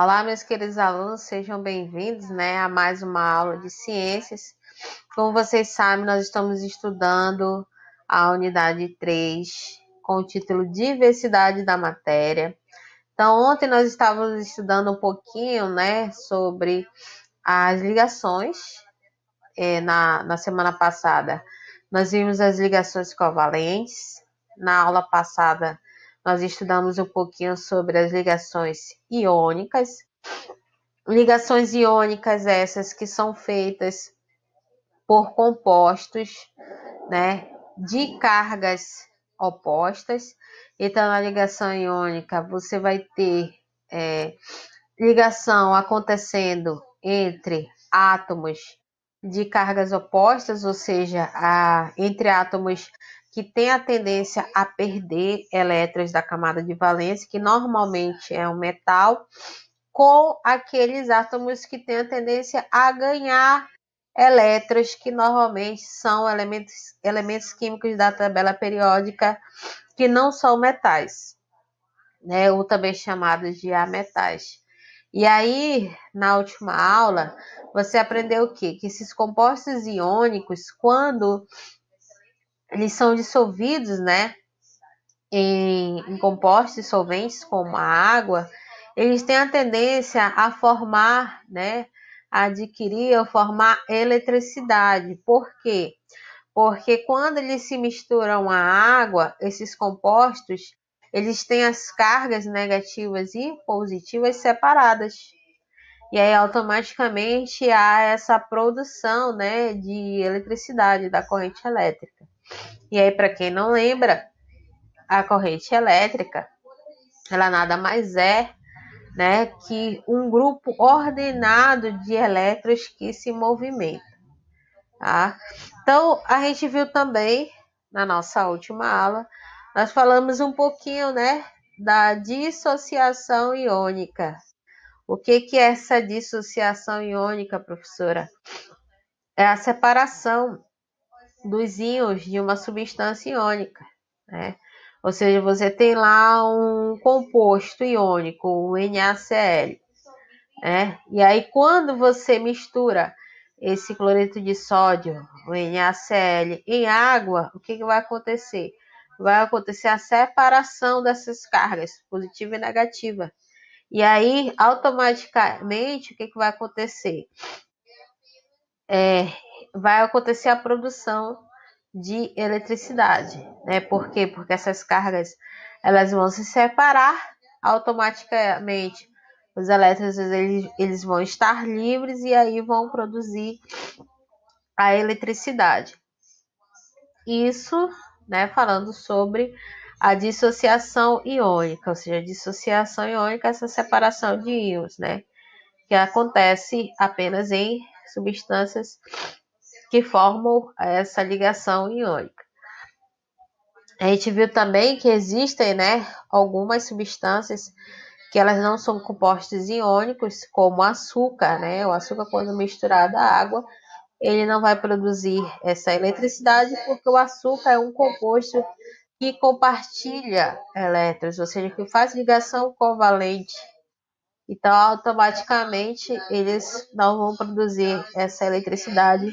Olá, meus queridos alunos, sejam bem-vindos, a mais uma aula de ciências. Como vocês sabem, nós estamos estudando a unidade 3, com o título Diversidade da Matéria. Então, ontem nós estávamos estudando um pouquinho, sobre as ligações. Na semana passada, nós vimos as ligações covalentes. Na aula passada, nós estudamos um pouquinho sobre as ligações iônicas. Ligações iônicas essas que são feitas por compostos, de cargas opostas. Então, na ligação iônica, você vai ter ligação acontecendo entre átomos de cargas opostas, ou seja, entre átomos que têm a tendência a perder elétrons da camada de valência, que normalmente é um metal, com aqueles átomos que têm a tendência a ganhar elétrons, que normalmente são elementos químicos da tabela periódica, que não são metais, ou também chamados de ametais. E aí, na última aula, você aprendeu o quê? Que esses compostos iônicos, quando eles são dissolvidos, em compostos solventes como a água, eles têm a tendência a formar, a adquirir ou formar eletricidade. Por quê? Porque quando eles se misturam à água, esses compostos, eles têm as cargas negativas e positivas separadas. E aí, automaticamente, há essa produção, de eletricidade, da corrente elétrica. E aí, para quem não lembra, a corrente elétrica, ela nada mais é, que um grupo ordenado de elétrons que se movimentam, tá? Então, a gente viu também, na nossa última aula, nós falamos um pouquinho, da dissociação iônica. O que é essa dissociação iônica, professora? É a separação dos íons de uma substância iônica, Ou seja, você tem lá um composto iônico, o NaCl, E aí, quando você mistura esse cloreto de sódio, o NaCl, em água, o que vai acontecer? Vai acontecer a separação dessas cargas, positiva e negativa. E aí, automaticamente, o que vai acontecer? Vai acontecer a produção de eletricidade, Por quê? Porque essas cargas, elas vão se separar automaticamente. Os elétrons, eles vão estar livres e aí vão produzir a eletricidade. Isso, falando sobre a dissociação iônica, ou seja, a dissociação iônica é essa separação de íons, que acontece apenas em substâncias que formam essa ligação iônica. A gente viu também que existem, algumas substâncias que elas não são compostos iônicos, como o açúcar, O açúcar, quando misturado à água, ele não vai produzir essa eletricidade, porque o açúcar é um composto que compartilha elétrons, ou seja, que faz ligação covalente. Então, automaticamente, eles não vão produzir essa eletricidade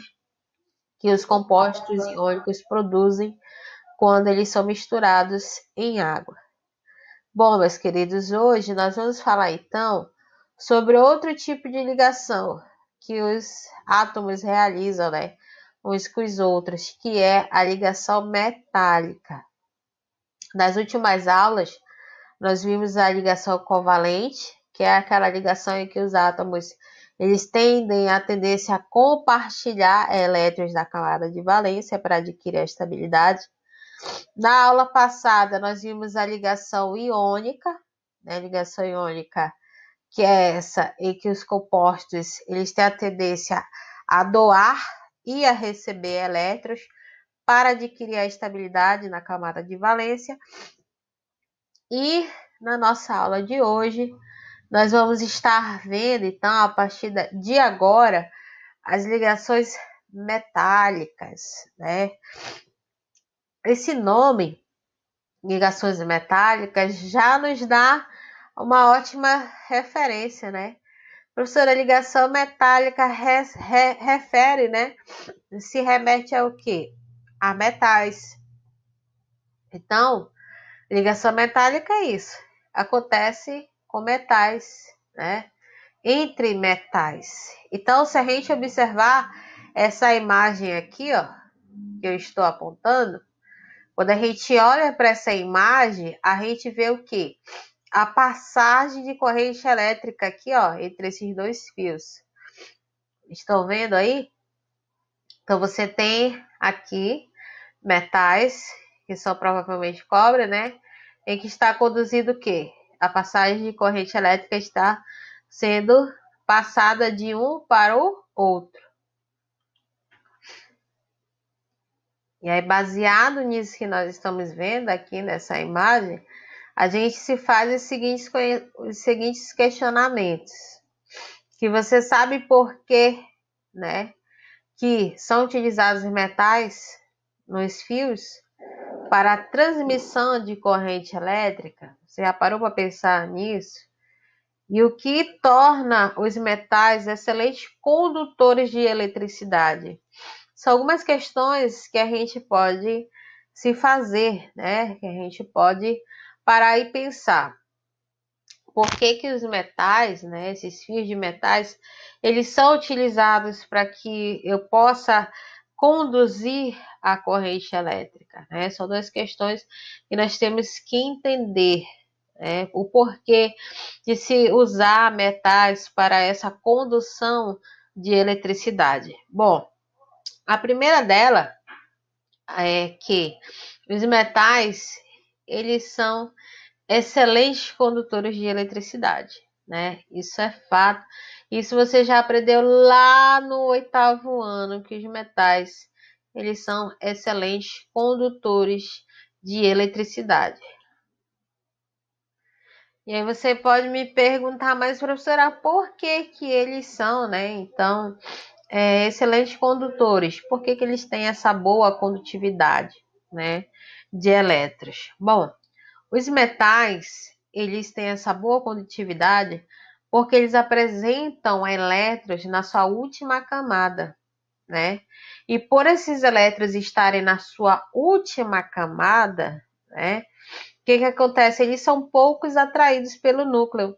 que os compostos iônicos produzem quando eles são misturados em água. Bom, meus queridos, hoje nós vamos falar então sobre outro tipo de ligação que os átomos realizam, uns com os outros, que é a ligação metálica. Nas últimas aulas, nós vimos a ligação covalente, que é aquela ligação em que os átomos eles tendem a tendência a compartilhar elétrons da camada de valência para adquirir a estabilidade. Na aula passada, nós vimos a ligação iônica, ligação iônica, que é essa em que os compostos eles têm a tendência a doar e a receber elétrons para adquirir a estabilidade na camada de valência. E na nossa aula de hoje, nós vamos estar vendo, então, a partir de agora, as ligações metálicas, Esse nome, ligações metálicas, já nos dá uma ótima referência, né? Professora, ligação metálica refere, né? Se remete ao quê? A metais. Então, ligação metálica é isso. Acontece com metais, né? Entre metais. Então, se a gente observar essa imagem aqui, ó, que eu estou apontando, quando a gente olha para essa imagem, a gente vê o quê? A passagem de corrente elétrica aqui, ó, entre esses dois fios. Estão vendo aí? Então, você tem aqui metais, que são provavelmente cobre, né? Em que está conduzido o quê? A passagem de corrente elétrica está sendo passada de um para o outro. E aí, baseado nisso que nós estamos vendo aqui nessa imagem, a gente se faz os seguintes questionamentos. Que você sabe por quê, né? Que são utilizados metais nos fios para a transmissão de corrente elétrica. Você já parou para pensar nisso? E o que torna os metais excelentes condutores de eletricidade? São algumas questões que a gente pode se fazer, né? Que a gente pode parar e pensar. Por que que os metais, né, esses fios de metais, eles são utilizados para que eu possa conduzir a corrente elétrica, né? São duas questões que nós temos que entender, né? O porquê de se usar metais para essa condução de eletricidade. Bom, a primeira dela é que os metais, eles são excelentes condutores de eletricidade, né? Isso é fato. Isso você já aprendeu lá no 8º ano, que os metais, eles são excelentes condutores de eletricidade. E aí você pode me perguntar, mas professora, por que que eles são, né? Então, excelentes condutores. Por que que eles têm essa boa condutividade, né, de elétrons? Bom, os metais, eles têm essa boa condutividade porque eles apresentam elétrons na sua última camada, né? E por esses elétrons estarem na sua última camada, né? O que que acontece? Eles são poucos atraídos pelo núcleo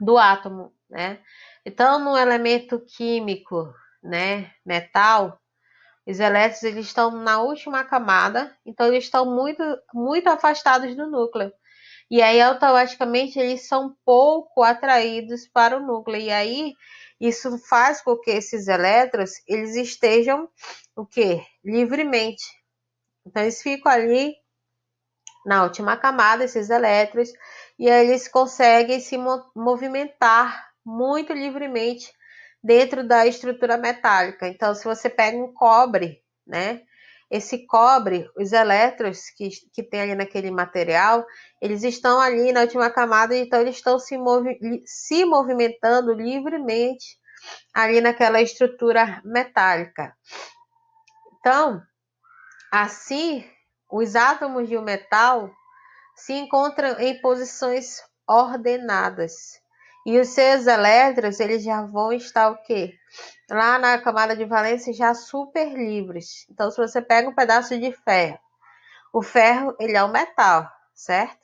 do átomo, né? Então, no elemento químico, né, metal, os elétrons eles estão na última camada, então eles estão muito afastados do núcleo. E aí, automaticamente, eles são pouco atraídos para o núcleo. E aí, isso faz com que esses elétrons, eles estejam, o quê? Livremente. Então, eles ficam ali na última camada, esses elétrons, e aí eles conseguem se movimentar muito livremente dentro da estrutura metálica. Então, se você pega um cobre, né? Esse cobre, os elétrons que tem ali naquele material, eles estão ali na última camada, então eles estão se movimentando livremente ali naquela estrutura metálica. Então, assim, os átomos de um metal se encontram em posições ordenadas. E os seus elétrons, eles já vão estar o quê? Lá na camada de valência já super livres. Então, se você pega um pedaço de ferro, o ferro, ele é um metal, certo?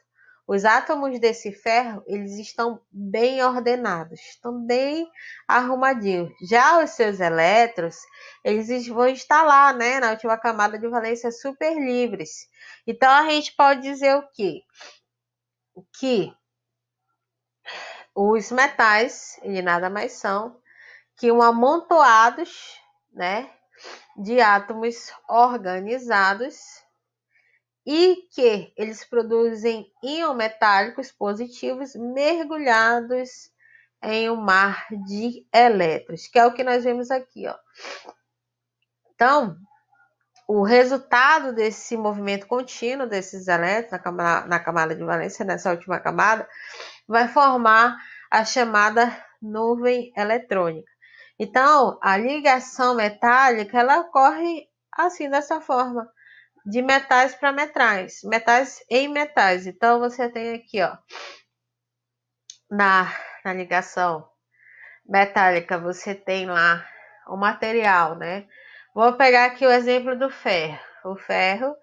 Os átomos desse ferro, eles estão bem ordenados, estão bem arrumadinhos. Já os seus elétrons, eles vão estar lá, né, na última camada de valência super livres. Então, a gente pode dizer o quê? Que os metais, eles nada mais são que um amontoados, né, de átomos organizados e que eles produzem íons metálicos positivos mergulhados em um mar de elétrons, que é o que nós vemos aqui, ó. Então, o resultado desse movimento contínuo desses elétrons na camada de valência, nessa última camada, vai formar a chamada nuvem eletrônica. Então, a ligação metálica, ela ocorre assim, dessa forma, de metais para metais em metais. Então, você tem aqui, ó, na ligação metálica, você tem lá o material, né? Vou pegar aqui o exemplo do ferro. O ferro,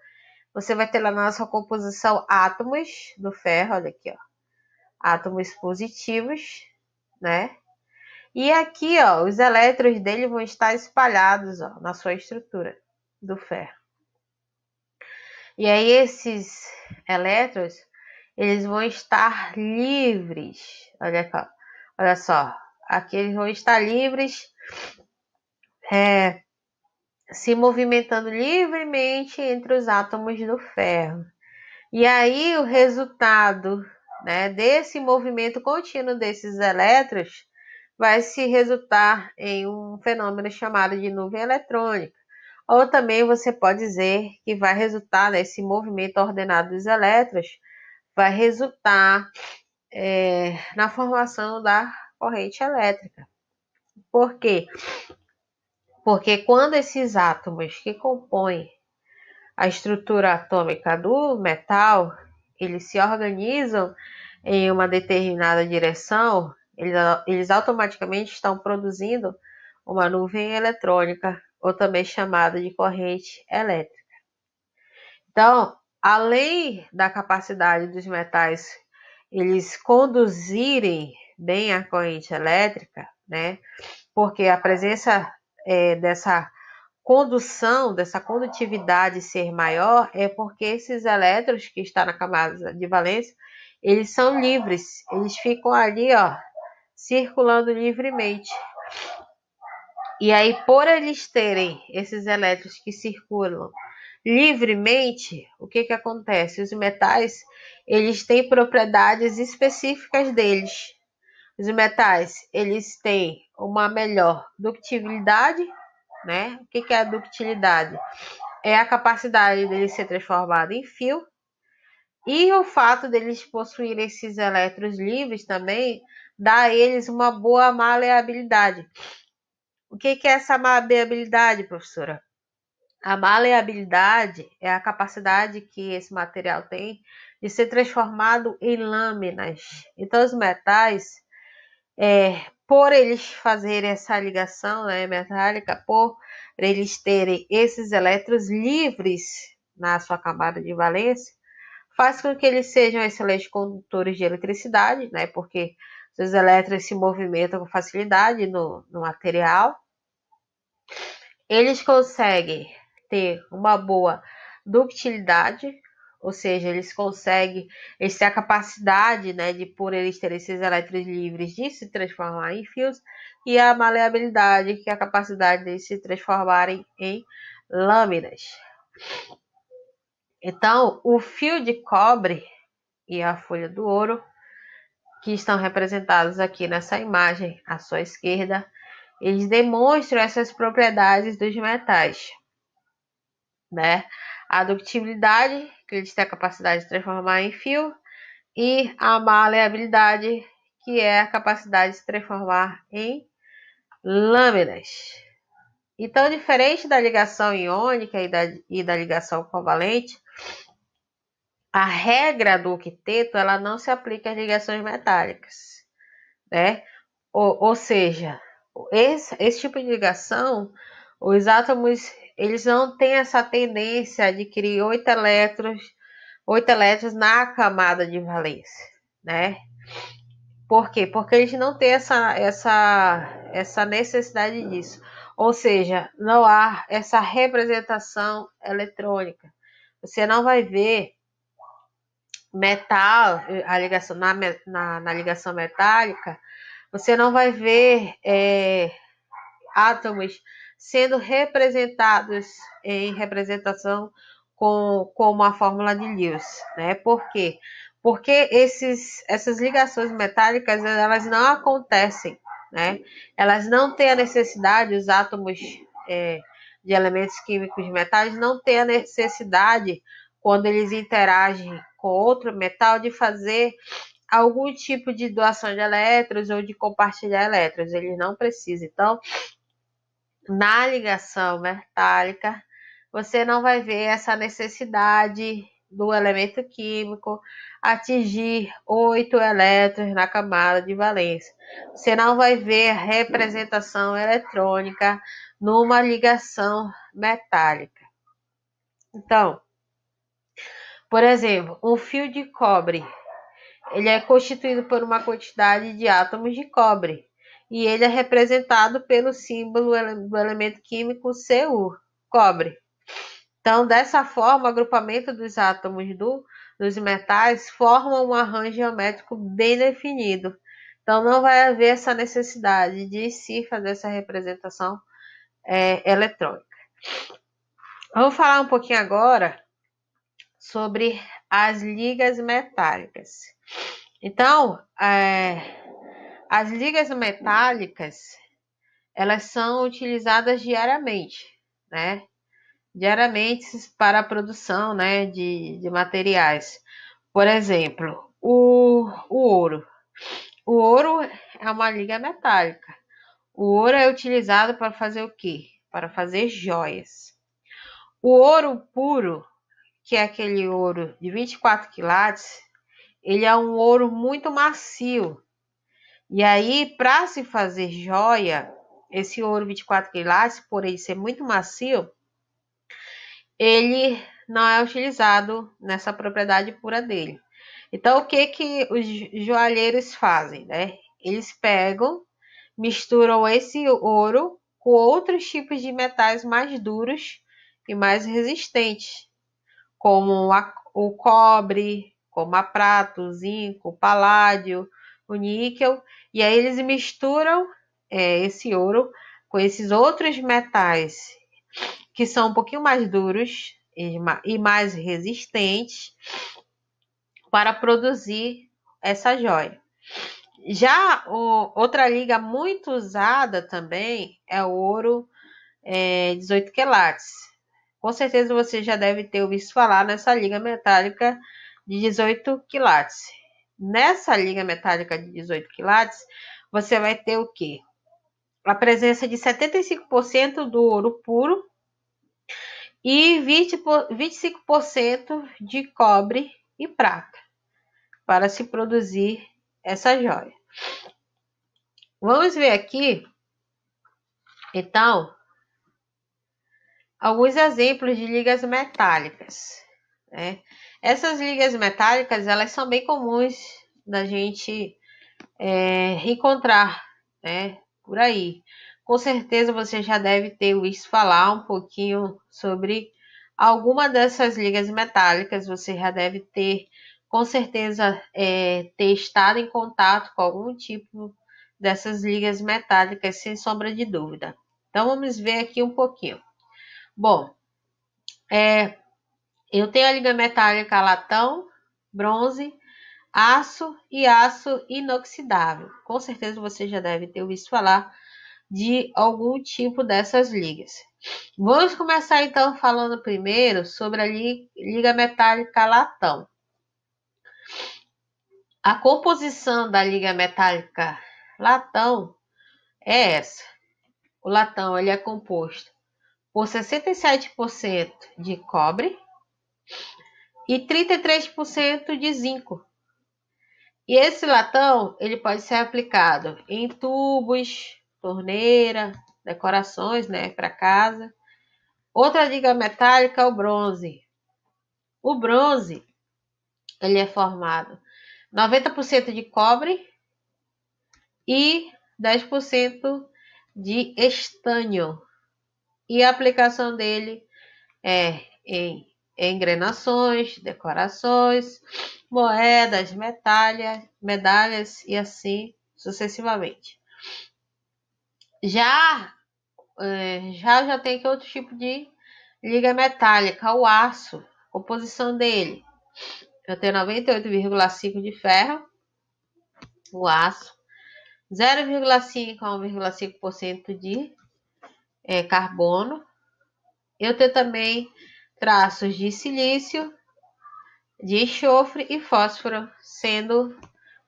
você vai ter lá na sua composição átomos do ferro, olha aqui, ó. Átomos positivos, né? E aqui, ó, os elétrons dele vão estar espalhados, ó, na sua estrutura do ferro. E aí esses elétrons, eles vão estar livres. Olha só, aqui eles vão estar livres, se movimentando livremente entre os átomos do ferro. E aí o resultado, né, desse movimento contínuo desses elétrons vai se resultar em um fenômeno chamado de nuvem eletrônica. Ou também você pode dizer que vai resultar nesse movimento ordenado dos elétrons, vai resultar na formação da corrente elétrica. Por quê? Porque quando esses átomos que compõem a estrutura atômica do metal, eles se organizam em uma determinada direção, eles automaticamente estão produzindo uma nuvem eletrônica, ou também chamada de corrente elétrica. Então, além da capacidade dos metais eles conduzirem bem a corrente elétrica, né? Porque a presença dessa condução, dessa condutividade ser maior, é porque esses elétrons que estão na camada de valência, eles são livres, eles ficam ali, ó, circulando livremente. E aí, por eles terem esses elétrons que circulam livremente, o que acontece? Os metais, eles têm propriedades específicas deles. Os metais, eles têm uma melhor ductilidade, né? O que é a ductilidade? É a capacidade deles ser transformado em fio. E o fato deles possuírem esses elétrons livres também dá a eles uma boa maleabilidade. O que é essa maleabilidade, professora? A maleabilidade é a capacidade que esse material tem de ser transformado em lâminas. Então, os metais, por eles fazerem essa ligação, né, metálica, por eles terem esses elétrons livres na sua camada de valência, faz com que eles sejam excelentes condutores de eletricidade, né, porque os elétrons se movimentam com facilidade no material. Eles conseguem ter uma boa ductilidade, ou seja, eles têm a capacidade, né, de por eles terem esses elétrons livres de se transformar em fios, e a maleabilidade, que é a capacidade de se transformarem em lâminas. Então, o fio de cobre e a folha do ouro, que estão representados aqui nessa imagem à sua esquerda, eles demonstram essas propriedades dos metais, né? A ductilidade, que eles têm a capacidade de transformar em fio, e a maleabilidade, que é a capacidade de se transformar em lâminas. Então, diferente da ligação iônica e da ligação covalente, a regra do octeto ela não se aplica às ligações metálicas, né? Ou seja, esse tipo de ligação, os átomos eles não têm essa tendência a adquirir 8 elétrons na camada de valência, né? Por quê? Porque eles não têm essa necessidade disso. Ou seja, não há essa representação eletrônica. Você não vai ver metal, a ligação na ligação metálica, você não vai ver átomos sendo representados em representação com uma fórmula de Lewis, né? Por quê? Porque essas ligações metálicas elas não acontecem, né? Elas não têm a necessidade, os átomos de elementos químicos de metais não têm a necessidade, quando eles interagem com outro metal, de fazer algum tipo de doação de elétrons ou de compartilhar elétrons. Eles não precisam. Então, na ligação metálica, você não vai ver essa necessidade do elemento químico atingir 8 elétrons na camada de valência. Você não vai ver representação eletrônica numa ligação metálica. Então, por exemplo, um fio de cobre, ele é constituído por uma quantidade de átomos de cobre e ele é representado pelo símbolo do elemento químico Cu, cobre. Então, dessa forma, o agrupamento dos átomos dos metais forma um arranjo geométrico bem definido. Então, não vai haver essa necessidade de se fazer essa representação eletrônica. Vamos falar um pouquinho agora sobre as ligas metálicas. Então, as ligas metálicas, elas são utilizadas diariamente, né? Diariamente para a produção, né, de materiais. Por exemplo, o ouro. O ouro é uma liga metálica. O ouro é utilizado para fazer o quê? Para fazer joias. O ouro puro, que é aquele ouro de 24 quilates, ele é um ouro muito macio. E aí, para se fazer joia, esse ouro 24 quilates, por ele ser muito macio, ele não é utilizado nessa propriedade pura dele. Então, o que os joalheiros fazem, né? Eles pegam, misturam esse ouro com outros tipos de metais mais duros e mais resistentes, como o cobre, como a prata, o zinco, o paládio, o níquel, e aí eles misturam esse ouro com esses outros metais que são um pouquinho mais duros e mais resistentes para produzir essa joia. Já outra liga muito usada também é o ouro 18 quilates. Com certeza você já deve ter ouvido falar nessa liga metálica de 18 quilates. Nessa liga metálica de 18 quilates, você vai ter o quê? A presença de 75% do ouro puro e 25% de cobre e prata para se produzir essa joia. Vamos ver aqui, então, alguns exemplos de ligas metálicas, né? Essas ligas metálicas, elas são bem comuns da gente encontrar, né, por aí. Com certeza você já deve ter ouvido falar um pouquinho sobre alguma dessas ligas metálicas. Você já deve ter, com certeza, ter estado em contato com algum tipo dessas ligas metálicas, sem sombra de dúvida. Então, vamos ver aqui um pouquinho. Bom, eu tenho a liga metálica latão, bronze, aço e aço inoxidável. Com certeza você já deve ter ouvido falar de algum tipo dessas ligas. Vamos começar então falando primeiro sobre a liga metálica latão. A composição da liga metálica latão é essa. O latão ele é composto por 67% de cobre e 33% de zinco. E esse latão ele pode ser aplicado em tubos, torneira, decorações, né, para casa. Outra liga metálica é o bronze. O bronze ele é formado 90% de cobre e 10% de estânio. E a aplicação dele é em engrenações, decorações, moedas, medalhas e assim sucessivamente. Já tem aqui outro tipo de liga metálica, o aço, composição dele. Eu tenho 98,5 de ferro, o aço, 0,5 a 1,5% de carbono. Eu tenho também traços de silício, de enxofre e fósforo sendo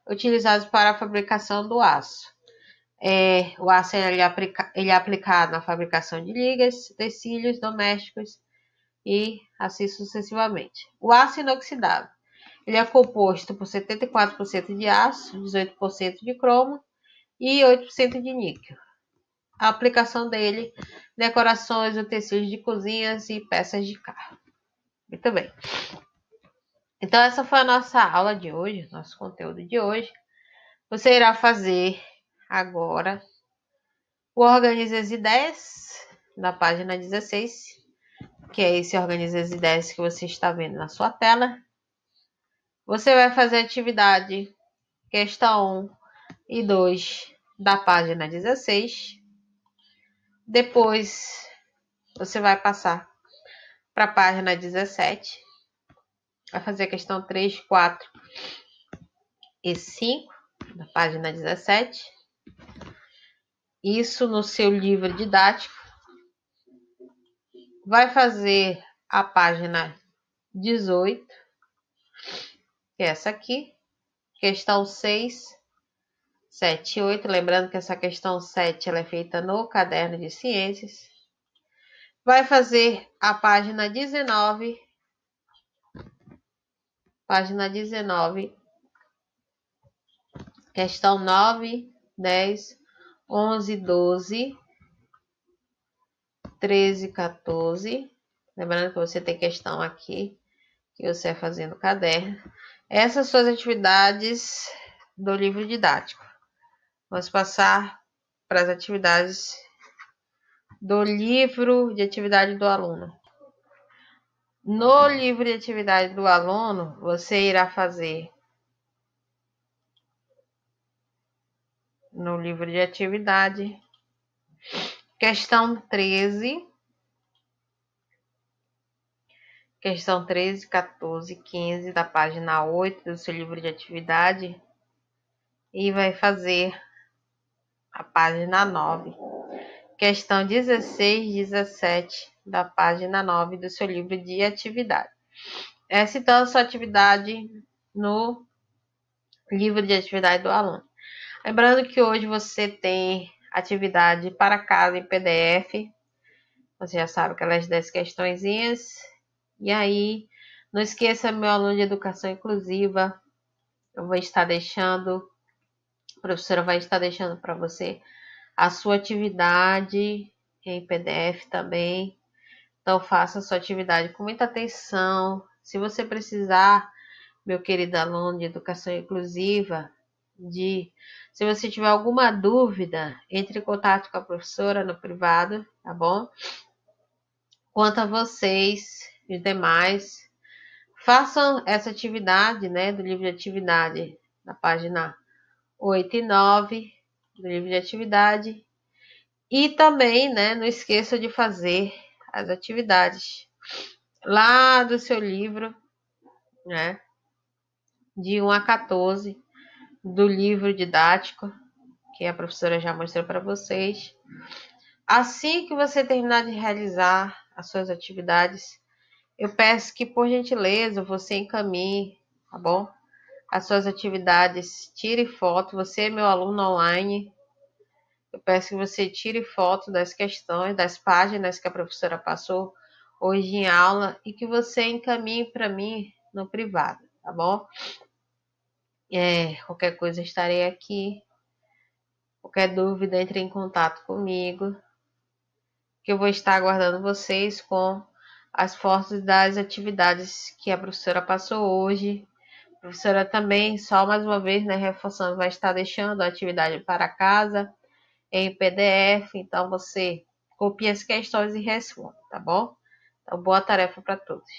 utilizados para a fabricação do aço. O aço ele é aplicado na fabricação de ligas, utensílios domésticos, e assim sucessivamente. O aço inoxidável, ele é composto por 74% de aço, 18% de cromo e 8% de níquel. A aplicação dele, decorações, utensílios de cozinhas e peças de carro. Muito bem. Então essa foi a nossa aula de hoje, nosso conteúdo de hoje. Você irá fazer agora o Organize as Ideias, na página 16, que é esse Organize as Ideias que você está vendo na sua tela. Você vai fazer a atividade questão 1 e 2 da página 16. Depois, você vai passar para a página 17. Vai fazer a questão 3, 4 e 5 da página 17. Isso no seu livro didático. Vai fazer a página 18, que é essa aqui. Questão 6, 7 e 8. Lembrando que essa questão 7 ela é feita no caderno de ciências. Vai fazer a página 19. Página 19. Questão 9, 10, 11, 12, 13, 14. Lembrando que você tem questão aqui que você vai fazer no caderno. Essas são as atividades do livro didático. Vamos passar para as atividades do livro de atividade do aluno. No livro de atividade do aluno, você irá fazer no livro de atividade questão 13, 14, 15 da página 8 do seu livro de atividade e vai fazer a página 9. Questão 16, 17 da página 9 do seu livro de atividade. Essa então é a sua atividade no livro de atividade do aluno. Lembrando que hoje você tem atividade para casa em PDF. Você já sabe aquelas 10 questõezinhas. E aí, não esqueça, meu aluno de educação inclusiva, eu vou estar deixando, a professora vai estar deixando para você a sua atividade em PDF também. Então, faça a sua atividade com muita atenção. Se você precisar, meu querido aluno de educação inclusiva, se você tiver alguma dúvida, entre em contato com a professora no privado, tá bom? Quanto a vocês e demais, façam essa atividade, né, do livro de atividade, na página 8 e 9 do livro de atividade. E também, né, não esqueça de fazer as atividades lá do seu livro, né, de 1 a 14, do livro didático, que a professora já mostrou para vocês. Assim que você terminar de realizar as suas atividades, eu peço que, por gentileza, você encaminhe, tá bom? As suas atividades, tire foto. Você é meu aluno online. Eu peço que você tire foto das questões, das páginas que a professora passou hoje em aula e que você encaminhe para mim no privado, tá bom? Qualquer coisa estarei aqui. Qualquer dúvida, entre em contato comigo, que eu vou estar aguardando vocês com as fotos das atividades que a professora passou hoje. A professora também, só mais uma vez, né, reforçando, vai estar deixando a atividade para casa em PDF, então você copia as questões e responde, tá bom? Então, boa tarefa para todos.